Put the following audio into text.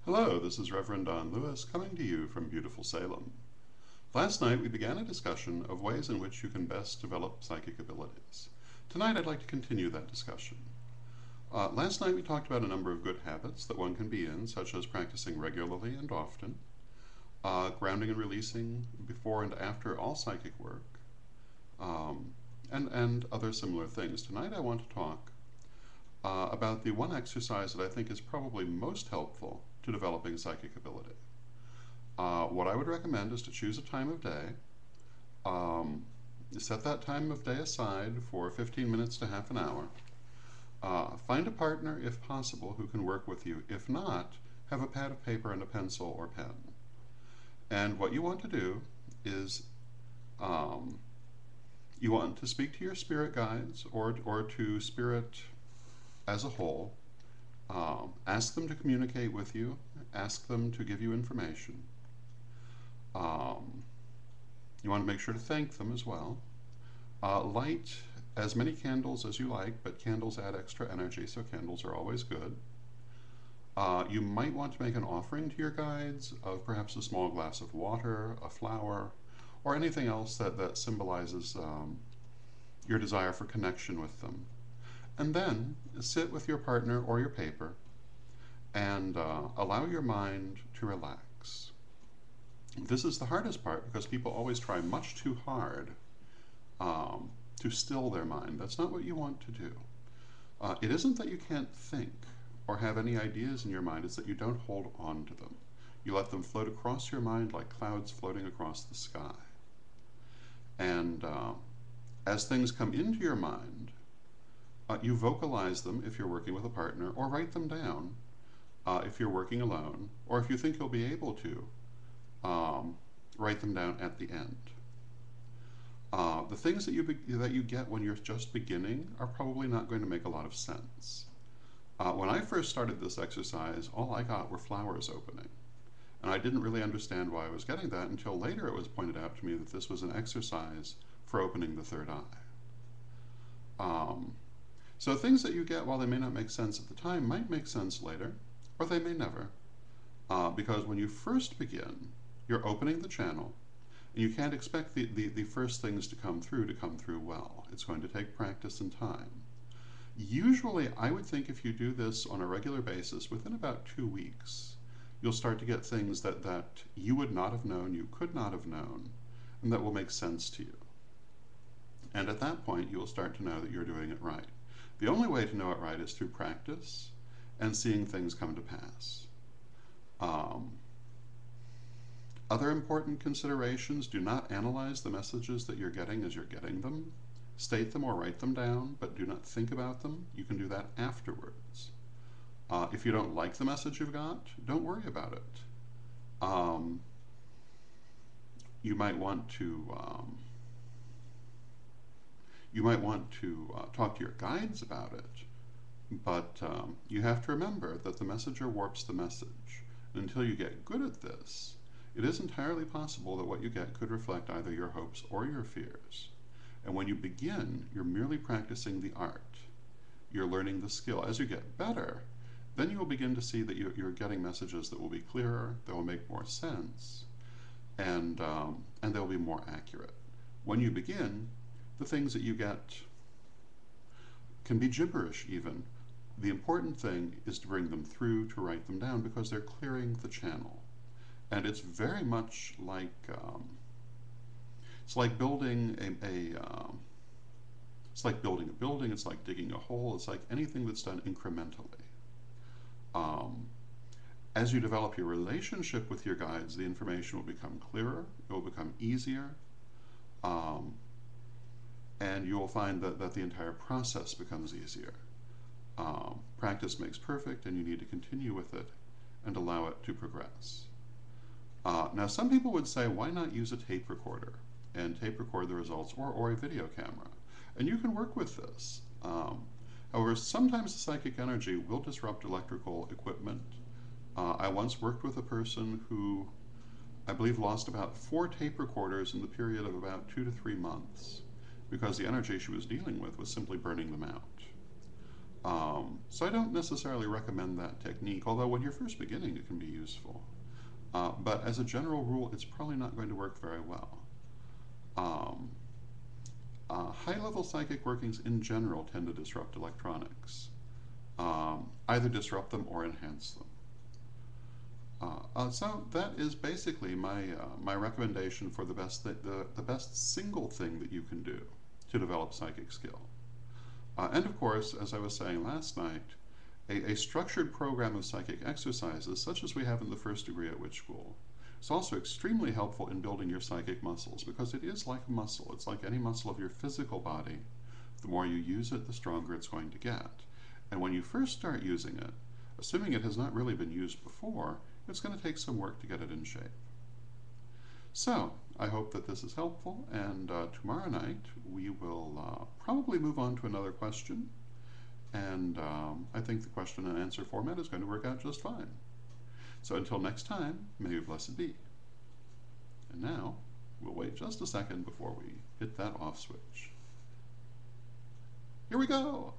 Hello, this is Reverend Don Lewis coming to you from beautiful Salem. Last night we began a discussion of ways in which you can best develop psychic abilities. Tonight I'd like to continue that discussion. Last night we talked about a number of good habits that one can be in, such as practicing regularly and often, grounding and releasing before and after all psychic work, and other similar things. Tonight I want to talk about the one exercise that I think is probably most helpful to developing psychic ability. What I would recommend is to choose a time of day. Set that time of day aside for 15 minutes to half an hour. Find a partner, if possible, who can work with you. If not, have a pad of paper and a pencil or pen. And what you want to do is you want to speak to your spirit guides or to spirit as a whole. Ask them to communicate with you. Ask them to give you information. You want to make sure to thank them as well. Light as many candles as you like, but candles add extra energy, so candles are always good. You might want to make an offering to your guides of perhaps a small glass of water, a flower, or anything else that symbolizes your desire for connection with them. And then sit with your partner or your paper and allow your mind to relax. This is the hardest part because people always try much too hard to still their mind. That's not what you want to do. It isn't that you can't think or have any ideas in your mind, it's that you don't hold on to them. You let them float across your mind like clouds floating across the sky. And as things come into your mind, you vocalize them if you're working with a partner, or write them down if you're working alone, or if you think you'll be able to, write them down at the end. The things that you get when you're just beginning are probably not going to make a lot of sense. When I first started this exercise, all I got were flowers opening. And I didn't really understand why I was getting that until later it was pointed out to me that this was an exercise for opening the third eye. So things that you get, while they may not make sense at the time, might make sense later, or they may never. Because when you first begin, you're opening the channel, and you can't expect the first things to come through well. It's going to take practice and time. Usually, I would think if you do this on a regular basis, within about 2 weeks, you'll start to get things that you would not have known, you could not have known, and that will make sense to you. And at that point, you will start to know that you're doing it right. The only way to know it right is through practice and seeing things come to pass. Other important considerations: do not analyze the messages that you're getting as you're getting them. State them or write them down, but do not think about them. You can do that afterwards. If you don't like the message you've got, don't worry about it. You might want to talk to your guides about it, but you have to remember that the messenger warps the message. And until you get good at this, it is entirely possible that what you get could reflect either your hopes or your fears. And when you begin, you're merely practicing the art. You're learning the skill. As you get better, then you will begin to see that you're getting messages that will be clearer, that will make more sense, and they'll be more accurate. When you begin, the things that you get can be gibberish even. The important thing is to bring them through, to write them down, because they're clearing the channel. And it's very much like building it's like building a building. It's like digging a hole. It's like anything that's done incrementally. As you develop your relationship with your guides, the information will become clearer. It will become easier. And you will find that the entire process becomes easier. Practice makes perfect, and you need to continue with it and allow it to progress. Now, some people would say, why not use a tape recorder and tape record the results, or a video camera? And you can work with this. However, sometimes the psychic energy will disrupt electrical equipment. I once worked with a person who, I believe, lost about 4 tape recorders in the period of about 2 to 3 months because the energy she was dealing with was simply burning them out. So I don't necessarily recommend that technique, although when you're first beginning it can be useful. But as a general rule, it's probably not going to work very well. Um, High-level psychic workings in general tend to disrupt electronics, either disrupt them or enhance them. So that is basically my recommendation for the best single thing that you can do to develop psychic skill. And of course, as I was saying last night, a structured program of psychic exercises, such as we have in the first degree at Witch School, is also extremely helpful in building your psychic muscles because it is like a muscle. It's like any muscle of your physical body. The more you use it, the stronger it's going to get. And when you first start using it, assuming it has not really been used before, it's going to take some work to get it in shape. So, I hope that this is helpful, and tomorrow night we will probably move on to another question, and I think the question and answer format is going to work out just fine. So until next time, may you blessed be. And now, we'll wait just a second before we hit that off switch. Here we go!